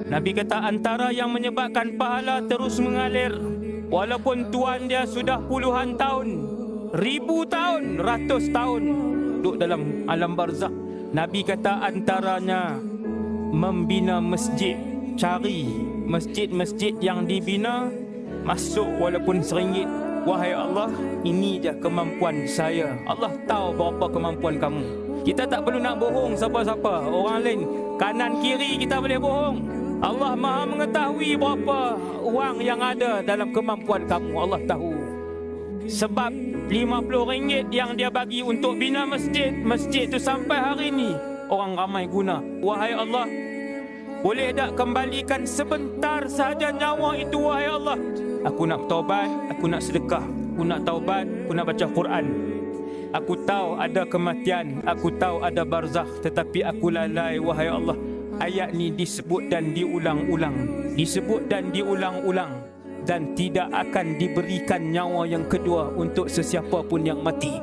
Nabi kata antara yang menyebabkan pahala terus mengalir, walaupun tuan dia sudah puluhan tahun, 1000 tahun, 100 tahun duduk dalam alam barzakh. Nabi kata antaranya membina masjid. Cari masjid-masjid yang dibina, masuk walaupun RM1. Wahai Allah, ini je kemampuan saya. Allah tahu berapa kemampuan kamu. Kita tak perlu nak bohong siapa-siapa. Orang lain kanan kiri kita boleh bohong. Allah Maha mengetahui berapa wang yang ada dalam kemampuan kamu. Allah tahu. Sebab RM50 yang dia bagi untuk bina masjid, masjid tu sampai hari ini orang ramai guna. Wahai Allah, boleh tak kembalikan sebentar saja nyawa itu, wahai Allah? Aku nak taubat, aku nak sedekah, aku nak taubat, aku nak baca Quran. Aku tahu ada kematian, aku tahu ada barzakh, tetapi aku lalai, wahai Allah. Ayat ni disebut dan diulang-ulang, disebut dan diulang-ulang, dan tidak akan diberikan nyawa yang kedua untuk sesiapa pun yang mati.